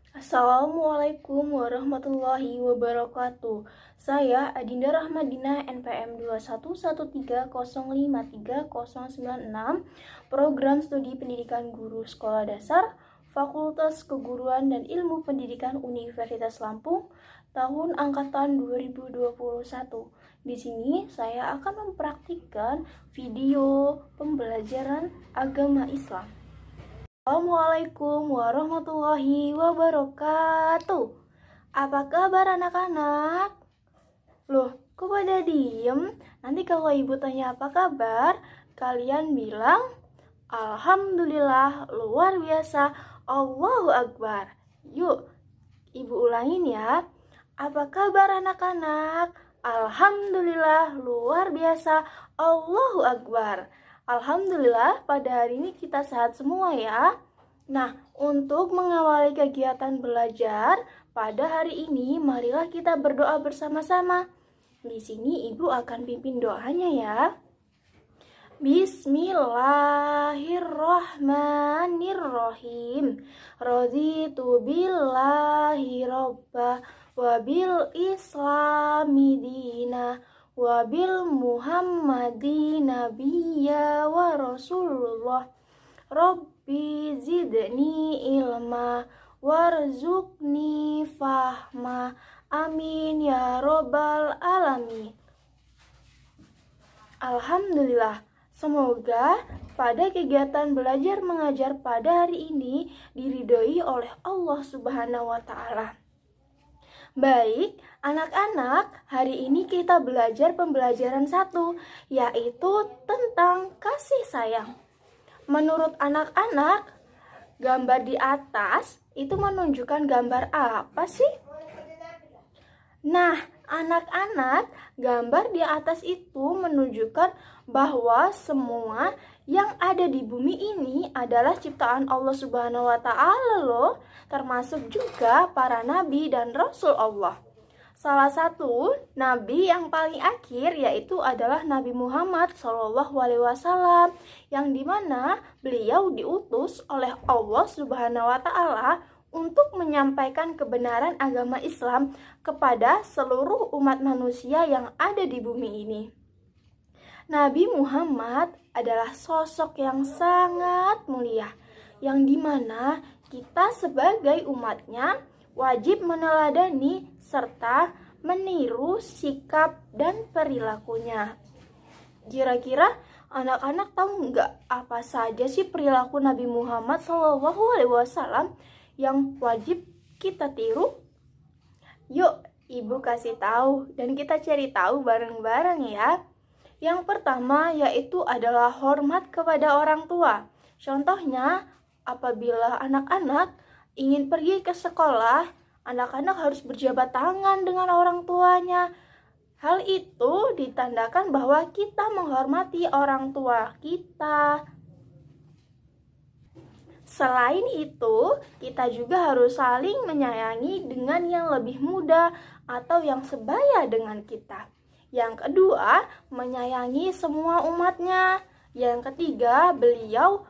Assalamualaikum warahmatullahi wabarakatuh. Saya Adinda Rahmadina NPM 21130539096, Program Studi Pendidikan Guru Sekolah Dasar, Fakultas Keguruan dan Ilmu Pendidikan Universitas Lampung, tahun angkatan 2021. Di sini saya akan mempraktikkan video pembelajaran agama Islam. Assalamualaikum warahmatullahi wabarakatuh. Apa kabar anak-anak? Loh, kok pada diem? Nanti kalau ibu tanya apa kabar, kalian bilang Alhamdulillah, luar biasa, Allahu Akbar. Yuk, ibu ulangin ya. Apa kabar anak-anak? Alhamdulillah, luar biasa, Allahu Akbar. Alhamdulillah, pada hari ini kita sehat semua ya. Nah, untuk mengawali kegiatan belajar pada hari ini, marilah kita berdoa bersama-sama. Di sini ibu akan pimpin doanya ya. Bismillahirrahmanirrahim. Raditu billahi robba wabil islami dina wabil muhammadi nabiyya wa rasulullah. Rabbi zidni ilma warzuqni fahma. Amin ya robbal alamin. Alhamdulillah, semoga pada kegiatan belajar mengajar pada hari ini diridhoi oleh Allah Subhanahu wa Ta'ala. Baik, anak-anak, hari ini kita belajar pembelajaran 1, yaitu tentang kasih sayang. Menurut anak-anak, gambar di atas itu menunjukkan gambar apa sih? Nah, anak-anak, gambar di atas itu menunjukkan bahwa semua yang ada di bumi ini adalah ciptaan Allah Subhanahu wa Ta'ala loh, termasuk juga para nabi dan rasul Allah. Salah satu nabi yang paling akhir yaitu adalah Nabi Muhammad SAW, yang dimana beliau diutus oleh Allah Subhanahu wa Ta'ala untuk menyampaikan kebenaran agama Islam kepada seluruh umat manusia yang ada di bumi ini. Nabi Muhammad adalah sosok yang sangat mulia, yang dimana kita sebagai umatnya wajib meneladani serta meniru sikap dan perilakunya. Kira-kira anak-anak tahu nggak apa saja sih perilaku Nabi Muhammad SAW yang wajib kita tiru? Yuk, ibu kasih tahu dan kita cari tahu bareng-bareng ya. Yang pertama yaitu adalah hormat kepada orang tua. Contohnya, apabila anak-anak ingin pergi ke sekolah, anak-anak harus berjabat tangan dengan orang tuanya. Hal itu ditandakan bahwa kita menghormati orang tua kita. Selain itu, kita juga harus saling menyayangi dengan yang lebih muda atau yang sebaya dengan kita. Yang kedua, menyayangi semua umatnya. Yang ketiga, beliau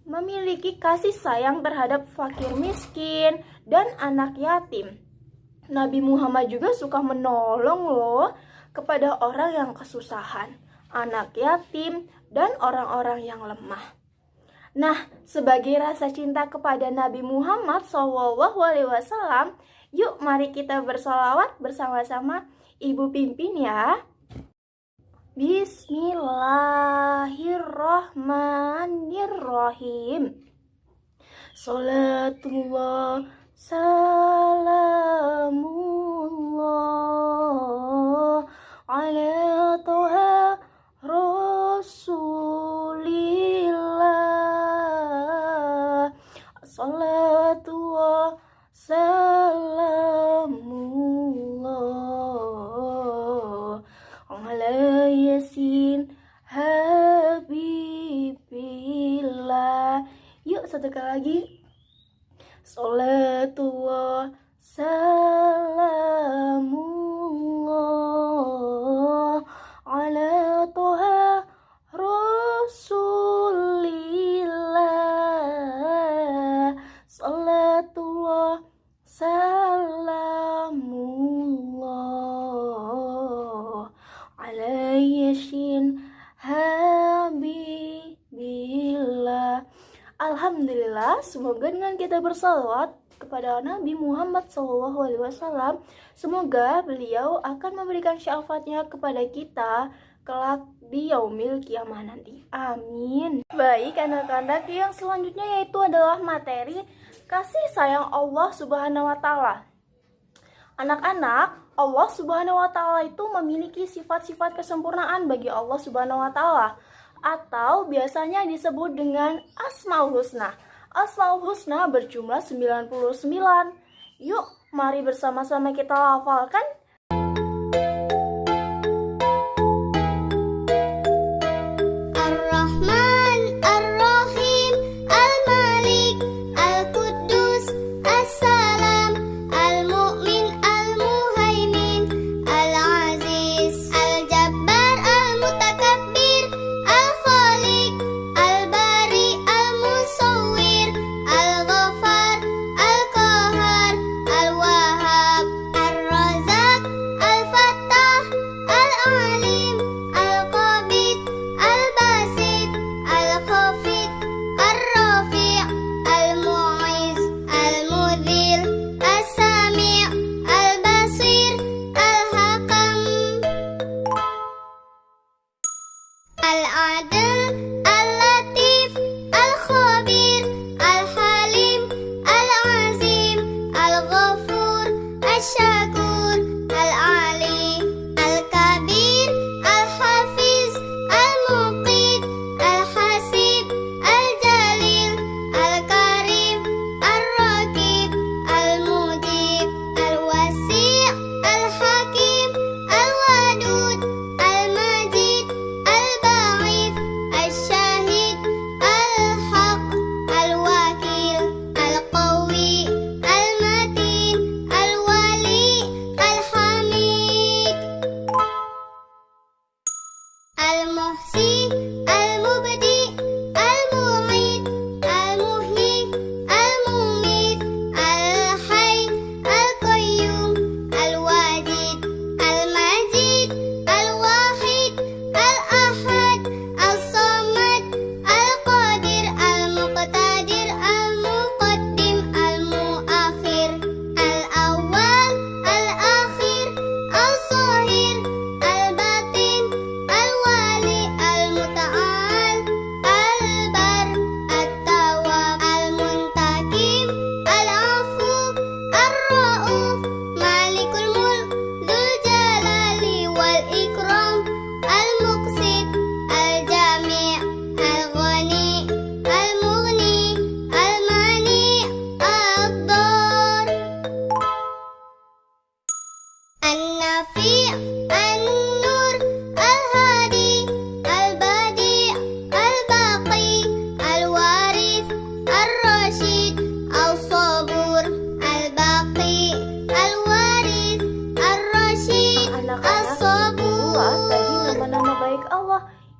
memiliki kasih sayang terhadap fakir miskin dan anak yatim. Nabi Muhammad juga suka menolong loh kepada orang yang kesusahan, anak yatim, dan orang-orang yang lemah. Nah, sebagai rasa cinta kepada Nabi Muhammad SAW, yuk mari kita bersolawat bersama-sama. Ibu pimpin ya. Bismillahirrahmanirrahim. Salatullah salamullah ala toha rasulillah. Salatullah salamullah ala yasin habibillah. Yuk satu kali lagi. Salatullah salamullah ala toha rasulillah. Salatullah semoga dengan kita bersalawat kepada Nabi Muhammad SAW, semoga beliau akan memberikan syafaatnya kepada kita kelak di yaumil kiamah nanti. Amin. Baik anak-anak, yang selanjutnya yaitu adalah materi kasih sayang Allah Subhanahu wa Ta'ala. Anak-anak, Allah Subhanahu wa Ta'ala itu memiliki sifat-sifat kesempurnaan bagi Allah Subhanahu wa Ta'ala, atau biasanya disebut dengan Asmaul Husna. Asmaul Husna berjumlah 99. Yuk, mari bersama-sama kita hafalkan.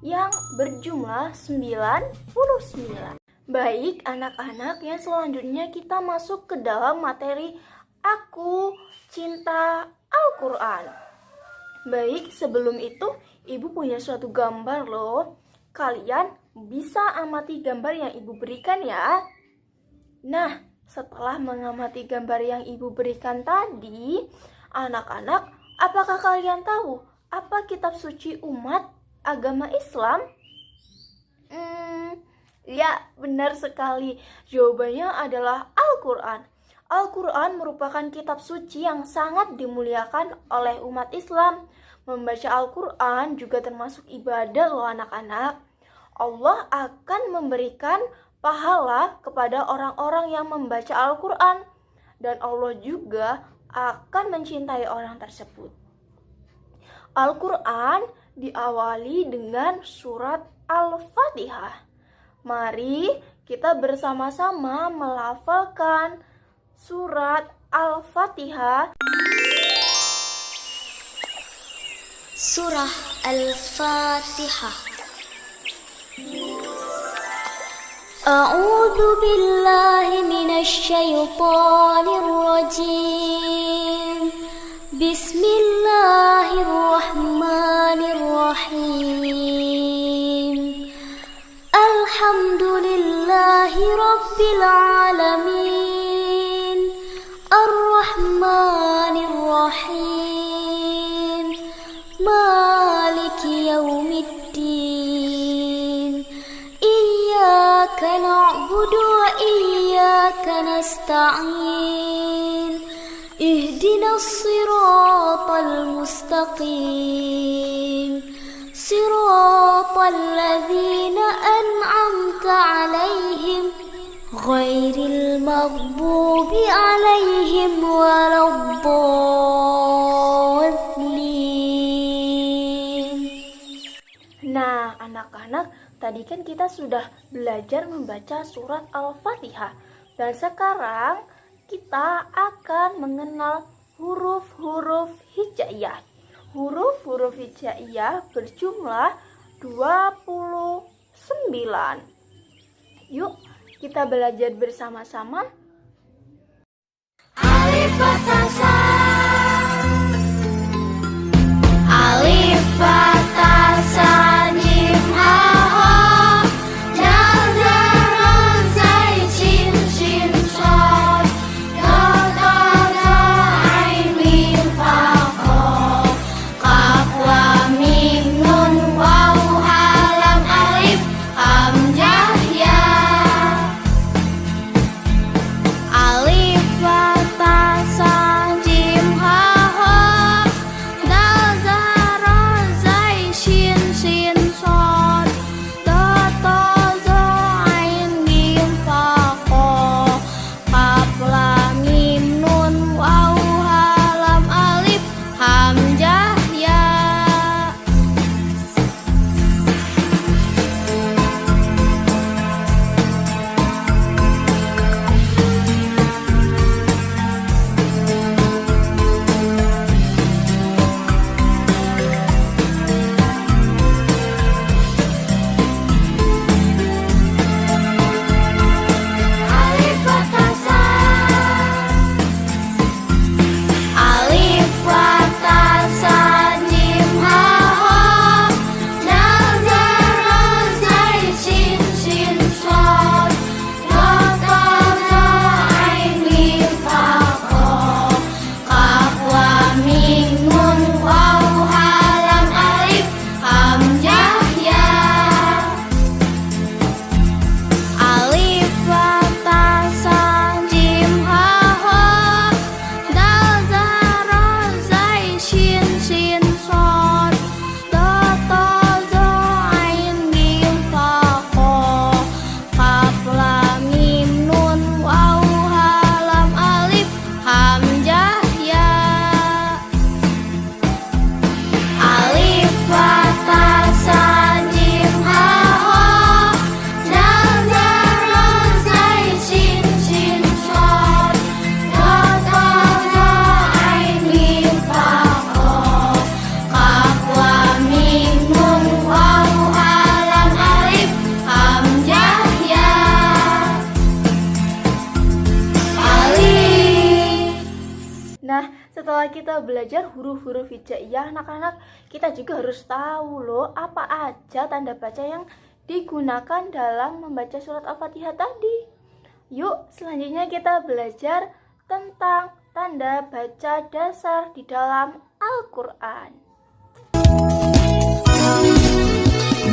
Yang berjumlah 99. Baik anak-anak, yang selanjutnya kita masuk ke dalam materi Aku Cinta Al-Quran. Baik, sebelum itu ibu punya suatu gambar loh. Kalian bisa amati gambar yang ibu berikan ya. Nah, setelah mengamati gambar yang ibu berikan tadi, anak-anak, apakah kalian tahu apa kitab suci umat agama Islam? Ya, benar sekali. Jawabannya adalah Al-Quran. Al-Quran merupakan kitab suci yang sangat dimuliakan oleh umat Islam. Membaca Al-Quran juga termasuk ibadah loh anak-anak. Allah akan memberikan pahala kepada orang-orang yang membaca Al-Quran. Dan Allah juga akan mencintai orang tersebut. Al-Quran diawali dengan surat Al-Fatihah. Mari kita bersama-sama melafalkan surat Al-Fatihah. Surah Al-Fatihah. A'udzu billahi minasy syaithanir rajim. Bismillahirrahmanirrahim. Alhamdulillahi رب العالمين الرحمن الرحيم مالك يوم الدين إياك نعبد وإياك نستعين اهدنا الصراط المستقيم صراط الذين أنعمت عليهم غير المغضوب عليهم ولا الضالين. Nah, anak-anak, tadi kan kita sudah belajar membaca surat Al-Fatihah. Dan sekarang kita akan mengenal huruf-huruf hijaiyah. Huruf-huruf hijaiyah berjumlah 29. Yuk, kita belajar bersama-sama. Alif Fathah Sa, Alif Fathah Sa Jim Ha Ha Dal Zal Ra Zai Shin Shin Shad Dal Dal Za Ain Mim Fa Qaf Qaf Lam Mim Nun Waw Ha Lam Alif Hamzah Ya. Alif Fathah Sa Jim Ha Ha Dal Za Ra Zai Shin Shin Shad Da Ta Za Ain Mim Fa Qaf Qaf Lam Mim Nun Waw Ha Lam Alif Hamzah Ya. Alif Fathah Sa, Alif Fathah Sa Jim Ha Ha Dal Za Ra Zai Shin Shin Shad Da Ta Za Ain Mim Fa Qaf Qaf Lam Mim Nun Waw Ha Lam Alif Hamzah Ya. Alif Fathah Sa Jim Ha Ha Dal Za Ra Zai Shin Shin Shad Da Ta Za Ain Mim Fa Qaf Qaf Lam Mim Nun Waw Ha Lam Alif Hamzah Ya. Alif Fathah Sa Jim Ha Ha Dal Za Ra Zai Shin Shin Shad Da Ta Za Ain Mim Fa Qaf Qaf Lam Mim Nun Waw Ha Lam Alif Hamzah Ya. Alif. Nah, setelah kita belajar huruf-huruf hijaiyah, anak-anak, kita juga harus tahu loh apa aja tanda baca yang digunakan dalam membaca surat Al-Fatihah tadi. Yuk, selanjutnya kita belajar tentang tanda baca dasar di dalam Al-Quran.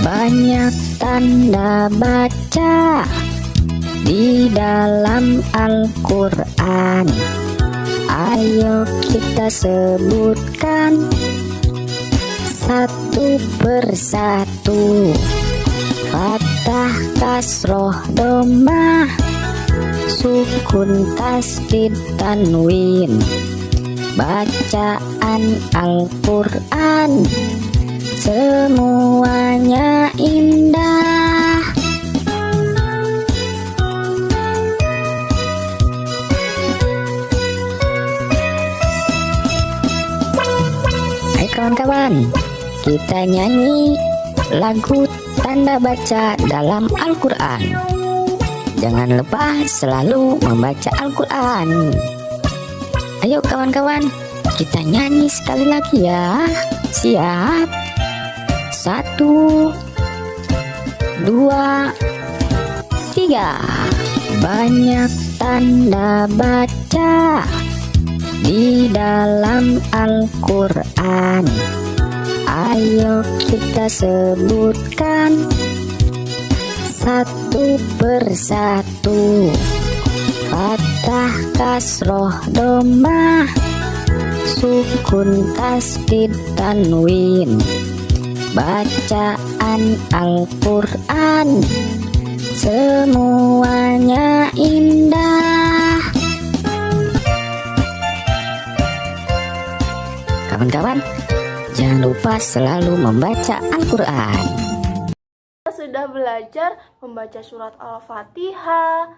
Banyak tanda baca di dalam Al-Quran. Ayo kita sebutkan satu persatu. Fathah, kasroh, domah, sukun, tasdid, tanwin. Bacaan Al-Quran semuanya indah. Hai kawan-kawan, kita nyanyi lagu tanda baca dalam Al-Quran. Jangan lupa selalu membaca Al-Quran. Ayo kawan-kawan, kita nyanyi sekali lagi ya. Siap? 1, 2, ketiga, banyak tanda baca di dalam Al-Quran. Ayo kita sebutkan satu persatu. Fathah, kasroh, domah, sukun, tasdid, tanwin. Bacaan Al-Quran semuanya indah. Kawan-kawan, jangan lupa selalu membaca Al-Quran. Kita sudah belajar membaca surat Al-Fatihah,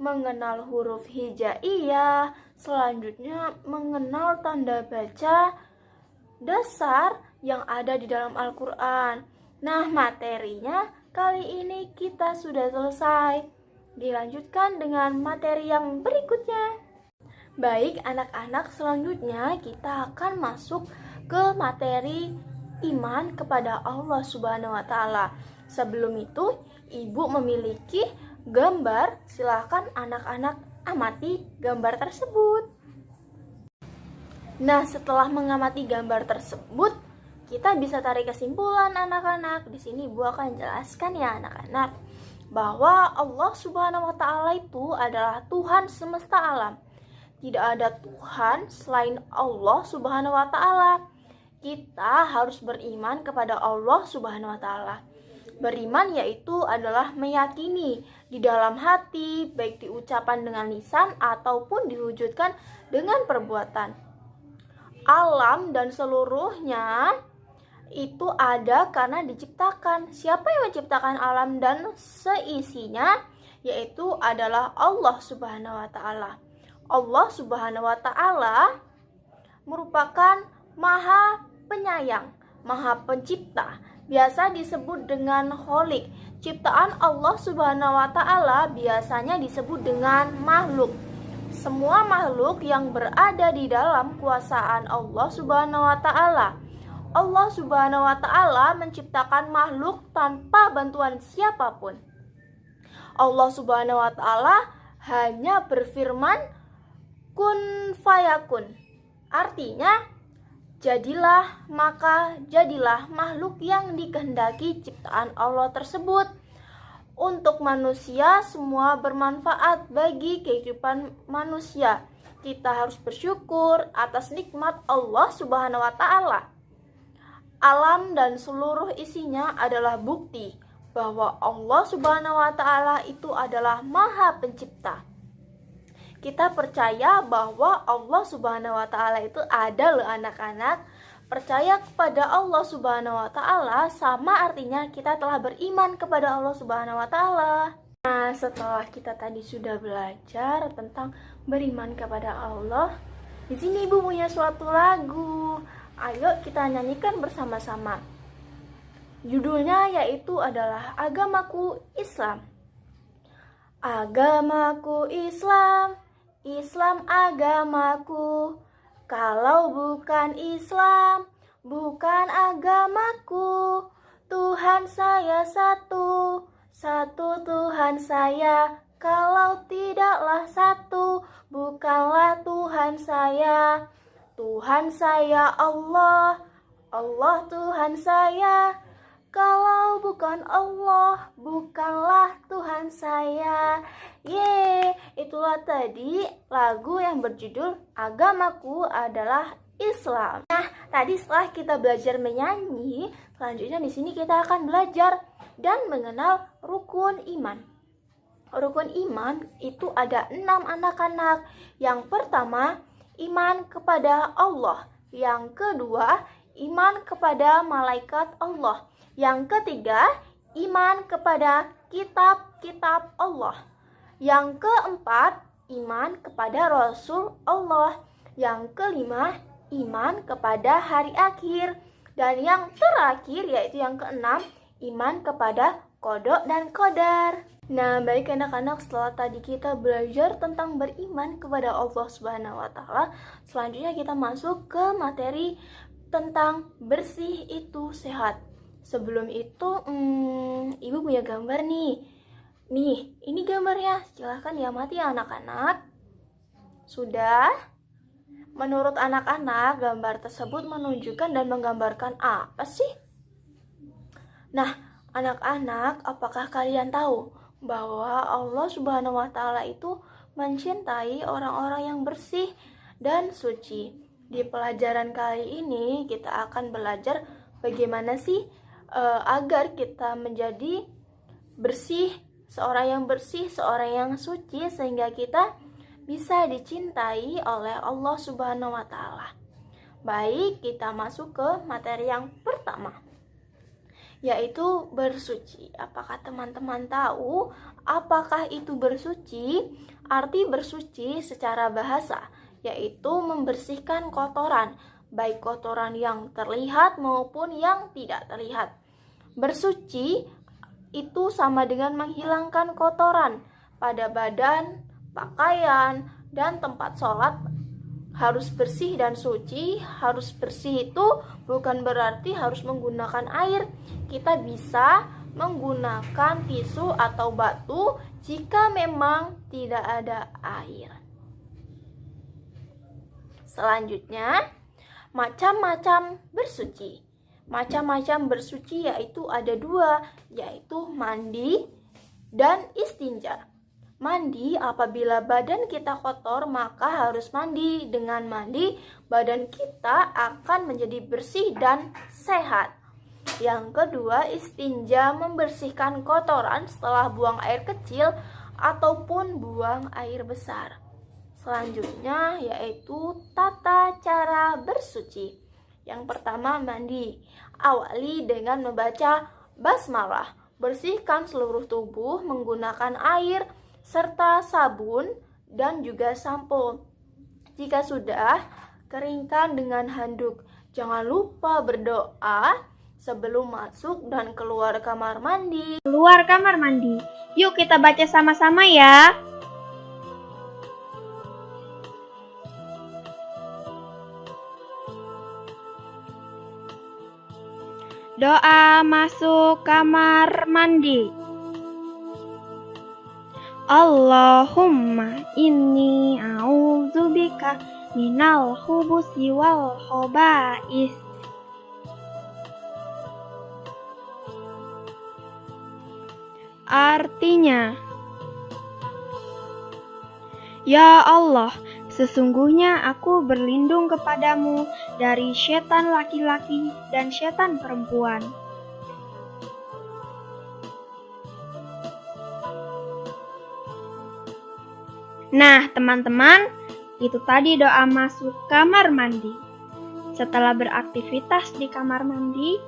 mengenal huruf hijaiyah, selanjutnya mengenal tanda baca dasar yang ada di dalam Al-Quran. Nah, materinya kali ini kita sudah selesai. Dilanjutkan dengan materi yang berikutnya. Baik anak-anak, selanjutnya kita akan masuk ke materi iman kepada Allah Subhanahu wa Ta'ala. Sebelum itu, Ibu memiliki gambar. Silakan anak-anak amati gambar tersebut. Nah, setelah mengamati gambar tersebut, kita bisa tarik kesimpulan anak-anak. Di sini Ibu akan jelaskan ya anak-anak, bahwa Allah Subhanahu wa Ta'ala itu adalah Tuhan semesta alam. Tidak ada Tuhan selain Allah Subhanahu wa Ta'ala. Kita harus beriman kepada Allah Subhanahu wa Ta'ala. Beriman yaitu adalah meyakini di dalam hati, baik diucapkan dengan lisan ataupun diwujudkan dengan perbuatan. Alam dan seluruhnya itu ada karena diciptakan. Siapa yang menciptakan alam dan seisinya? Yaitu adalah Allah Subhanahu wa Ta'ala. Allah Subhanahu wa Ta'ala merupakan Maha Penyayang, Maha Pencipta. Biasa disebut dengan Kholik. Ciptaan Allah Subhanahu wa Ta'ala biasanya disebut dengan makhluk. Semua makhluk yang berada di dalam kuasaan Allah Subhanahu wa Ta'ala. Allah Subhanahu wa Ta'ala menciptakan makhluk tanpa bantuan siapapun. Allah Subhanahu wa Ta'ala hanya berfirman kun fayakun. Artinya jadilah, maka jadilah makhluk yang dikehendaki ciptaan Allah tersebut. Untuk manusia semua bermanfaat bagi kehidupan manusia. Kita harus bersyukur atas nikmat Allah Subhanahu wa Ta'ala. Alam dan seluruh isinya adalah bukti bahwa Allah Subhanahu wa Ta'ala itu adalah Maha Pencipta. Kita percaya bahwa Allah Subhanahu wa Ta'ala itu ada loh anak-anak. Percaya kepada Allah Subhanahu wa Ta'ala sama artinya kita telah beriman kepada Allah Subhanahu wa Ta'ala. Nah, setelah kita tadi sudah belajar tentang beriman kepada Allah, di sini Ibu punya suatu lagu. Ayo kita nyanyikan bersama-sama. Judulnya yaitu adalah Agamaku Islam. Agamaku Islam, Islam agamaku. Kalau bukan Islam, bukan agamaku. Tuhan saya satu, satu Tuhan saya. Kalau tidaklah satu, bukanlah Tuhan saya. Tuhan saya Allah, Allah Tuhan saya. Kalau bukan Allah, bukanlah Tuhan saya. Itulah tadi lagu yang berjudul Agamaku adalah Islam. Nah, tadi setelah kita belajar menyanyi, selanjutnya di sini kita akan belajar dan mengenal rukun iman. Rukun iman itu ada 6 anak-anak. Yang pertama, iman kepada Allah. Yang kedua, iman kepada malaikat Allah. Yang ketiga, iman kepada kitab-kitab Allah. Yang keempat, iman kepada Rasul Allah. Yang kelima, iman kepada hari akhir. Dan yang terakhir, yaitu yang keenam, iman kepada qada dan qadar. Nah, baik anak-anak, setelah tadi kita belajar tentang beriman kepada Allah Subhanahu wa Ta'ala, selanjutnya kita masuk ke materi tentang bersih itu sehat. Sebelum itu, Ibu punya gambar nih. Nih, ini gambarnya. Silahkan diamati ya anak-anak. Sudah? Menurut anak-anak, gambar tersebut menunjukkan dan menggambarkan apa sih? Nah, anak-anak, apakah kalian tahu bahwa Allah Subhanahu wa Ta'ala itu mencintai orang-orang yang bersih dan suci? Di pelajaran kali ini, kita akan belajar bagaimana sih agar kita menjadi bersih, seorang yang bersih, seorang yang suci, sehingga kita bisa dicintai oleh Allah Subhanahu wa Ta'ala. Baik, kita masuk ke materi yang pertama, yaitu bersuci. Apakah teman-teman tahu apakah itu bersuci? Arti bersuci secara bahasa yaitu membersihkan kotoran, baik kotoran yang terlihat maupun yang tidak terlihat. Bersuci itu sama dengan menghilangkan kotoran pada badan, pakaian, dan tempat sholat. Harus bersih dan suci. Harus bersih itu bukan berarti harus menggunakan air. Kita bisa menggunakan tisu atau batu jika memang tidak ada air. Selanjutnya, macam-macam bersuci. Macam-macam bersuci yaitu ada dua, yaitu mandi dan istinja. Mandi, apabila badan kita kotor maka harus mandi. Dengan mandi, badan kita akan menjadi bersih dan sehat. Yang kedua, istinja, membersihkan kotoran setelah buang air kecil ataupun buang air besar. Selanjutnya yaitu tata cara bersuci. Yang pertama, mandi. Awali dengan membaca basmalah. Bersihkan seluruh tubuh menggunakan air serta sabun dan juga sampo. Jika sudah, keringkan dengan handuk. Jangan lupa berdoa sebelum masuk dan keluar kamar mandi. Keluar kamar mandi. Yuk kita baca sama-sama ya. Doa masuk kamar mandi. Allahumma inni a'udzubika minal khubusi wal khaba'is. Artinya, ya Allah, sesungguhnya aku berlindung kepadamu dari setan laki-laki dan setan perempuan. Nah, teman-teman, itu tadi doa masuk kamar mandi. Setelah beraktivitas di kamar mandi,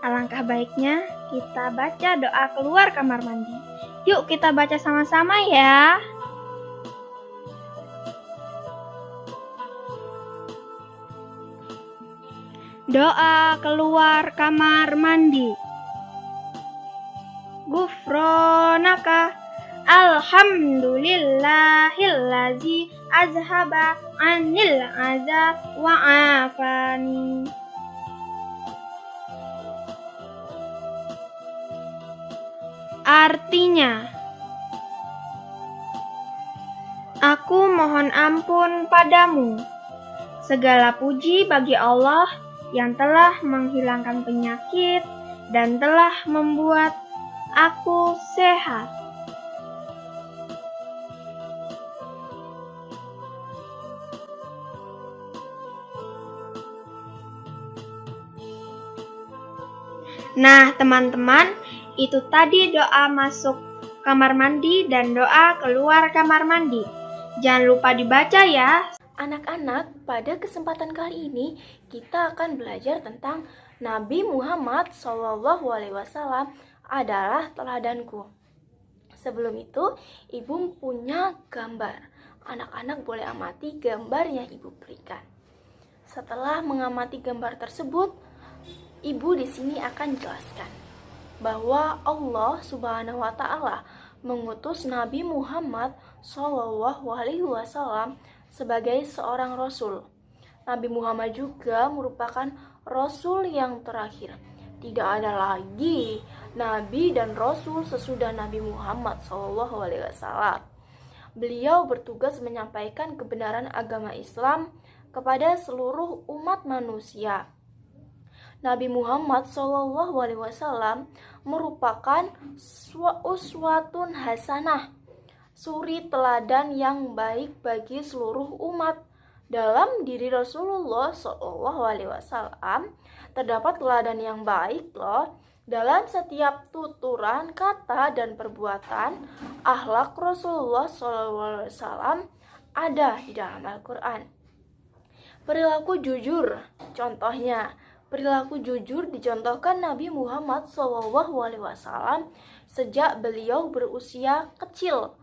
alangkah baiknya kita baca doa keluar kamar mandi. Yuk kita baca sama-sama ya. Doa keluar kamar mandi. Gufronaka alhamdulillahillazi azhaba anil adza wa afani. Artinya, aku mohon ampun padamu. Segala puji bagi Allah yang telah menghilangkan penyakit dan telah membuat aku sehat. Nah, teman-teman, itu tadi doa masuk kamar mandi dan doa keluar kamar mandi. Jangan lupa dibaca ya. Anak-anak, pada kesempatan kali ini kita akan belajar tentang Nabi Muhammad SAW adalah teladanku. Sebelum itu, ibu punya gambar. Anak-anak boleh amati gambar yang ibu berikan. Setelah mengamati gambar tersebut, ibu di sini akan jelaskan bahwa Allah Subhanahu wa Ta'ala mengutus Nabi Muhammad SAW sebagai seorang rasul. Nabi Muhammad juga merupakan rasul yang terakhir. Tidak ada lagi nabi dan rasul sesudah Nabi Muhammad SAW. Beliau bertugas menyampaikan kebenaran agama Islam kepada seluruh umat manusia. Nabi Muhammad SAW merupakan uswatun hasanah, suri teladan yang baik bagi seluruh umat. Dalam diri Rasulullah SAW terdapat teladan yang baik loh. Dalam setiap tuturan, kata, dan perbuatan, akhlak Rasulullah SAW ada di dalam Al-Quran. Perilaku jujur, contohnya, perilaku jujur dicontohkan Nabi Muhammad SAW sejak beliau berusia kecil.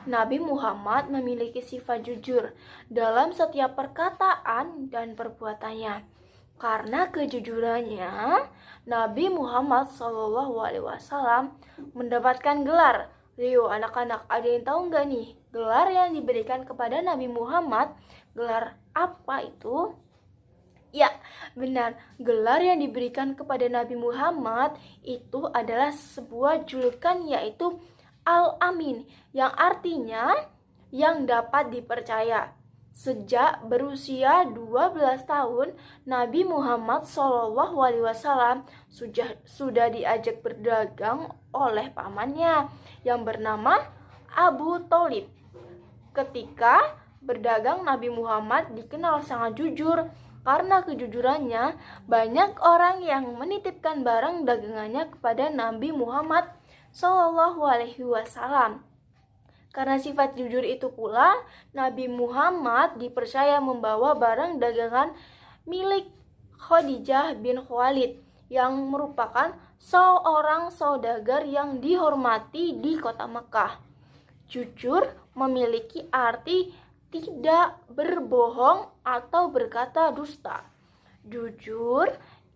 Nabi Muhammad memiliki sifat jujur dalam setiap perkataan dan perbuatannya. Karena kejujurannya, Nabi Muhammad SAW mendapatkan gelar. Rio, anak-anak, ada yang tahu nggak nih gelar yang diberikan kepada Nabi Muhammad? Gelar apa itu? Ya, benar. Gelar yang diberikan kepada Nabi Muhammad itu adalah sebuah julukan, yaitu Al-Amin, yang artinya yang dapat dipercaya. Sejak berusia 12 tahun, Nabi Muhammad SAW sudah diajak berdagang oleh pamannya yang bernama Abu Thalib. Ketika berdagang, Nabi Muhammad dikenal sangat jujur. Karena kejujurannya, banyak orang yang menitipkan barang dagangannya kepada Nabi Muhammad SAW. Karena sifat jujur itu pula, Nabi Muhammad dipercaya membawa barang dagangan milik Khadijah bin Khuwailid yang merupakan seorang saudagar yang dihormati di kota Mekah. Jujur memiliki arti tidak berbohong atau berkata dusta. Jujur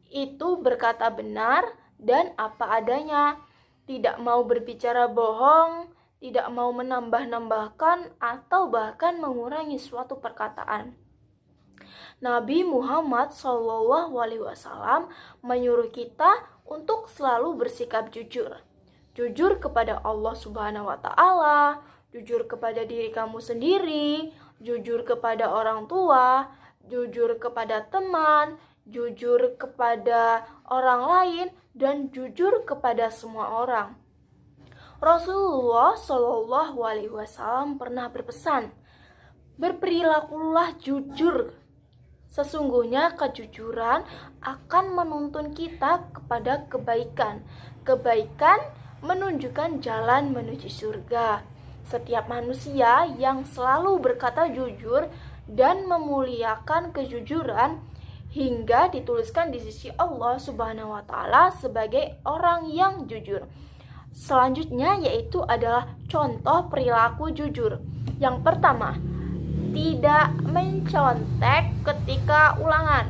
itu berkata benar dan apa adanya, tidak mau berbicara bohong, tidak mau menambah-nambahkan atau bahkan mengurangi suatu perkataan. Nabi Muhammad SAW menyuruh kita untuk selalu bersikap jujur. Jujur kepada Allah Subhanahu wa Ta'ala, jujur kepada diri kamu sendiri, jujur kepada orang tua, jujur kepada teman, jujur kepada orang lain, dan jujur kepada semua orang. Rasulullah SAW pernah berpesan, berperilakulah jujur. Sesungguhnya kejujuran akan menuntun kita kepada kebaikan. Kebaikan menunjukkan jalan menuju surga. Setiap manusia yang selalu berkata jujur dan memuliakan kejujuran hingga dituliskan di sisi Allah Subhanahu wa Ta'ala sebagai orang yang jujur. Selanjutnya yaitu adalah contoh perilaku jujur. Yang pertama, tidak mencontek ketika ulangan.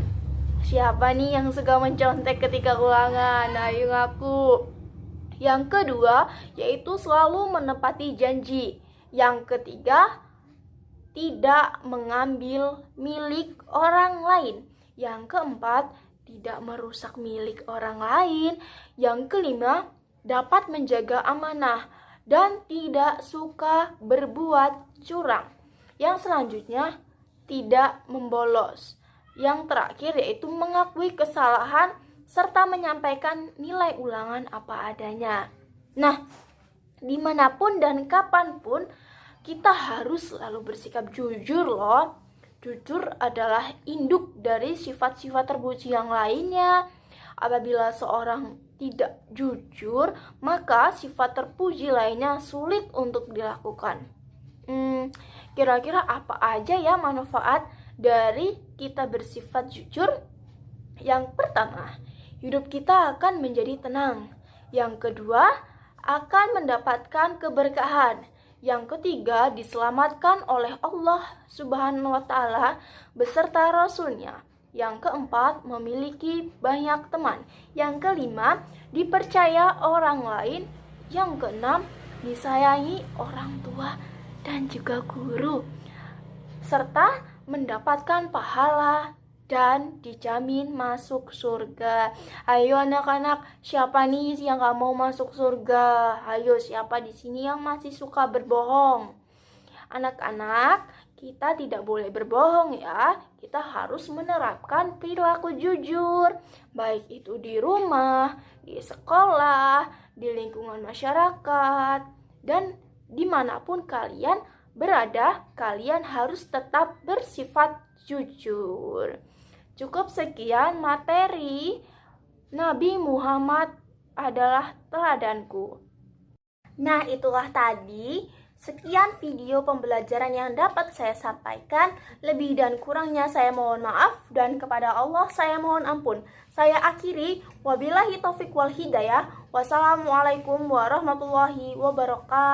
Siapa nih yang suka mencontek ketika ulangan? Ayo ngaku. Yang kedua, yaitu selalu menepati janji. Yang ketiga, tidak mengambil milik orang lain. Yang keempat, tidak merusak milik orang lain. Yang kelima, dapat menjaga amanah dan tidak suka berbuat curang. Yang selanjutnya, tidak membolos. Yang terakhir yaitu mengakui kesalahan serta menyampaikan nilai ulangan apa adanya. Nah, dimanapun dan kapanpun kita harus selalu bersikap jujur loh. Jujur adalah induk dari sifat-sifat terpuji yang lainnya. Apabila seorang tidak jujur, maka sifat terpuji lainnya sulit untuk dilakukan. Kira-kira apa aja ya manfaat dari kita bersifat jujur? Yang pertama, hidup kita akan menjadi tenang. Yang kedua, akan mendapatkan keberkahan. Yang ketiga, diselamatkan oleh Allah Subhanahu wa Ta'ala beserta Rasulnya. Yang keempat, memiliki banyak teman. Yang kelima, dipercaya orang lain. Yang keenam, disayangi orang tua dan juga guru, serta mendapatkan pahala dan dijamin masuk surga. Ayo anak-anak, siapa nih yang gak mau masuk surga? Ayo, siapa di sini yang masih suka berbohong? Anak-anak, kita tidak boleh berbohong ya. Kita harus menerapkan perilaku jujur, baik itu di rumah, di sekolah, di lingkungan masyarakat, dan dimanapun kalian berada, kalian harus tetap bersifat jujur. Cukup sekian materi. Nabi Muhammad adalah teladanku. Nah, itulah tadi sekian video pembelajaran yang dapat saya sampaikan. Lebih dan kurangnya saya mohon maaf, dan kepada Allah saya mohon ampun. Saya akhiri, wabillahi taufik wal hidayah. Wassalamualaikum warahmatullahi wabarakatuh.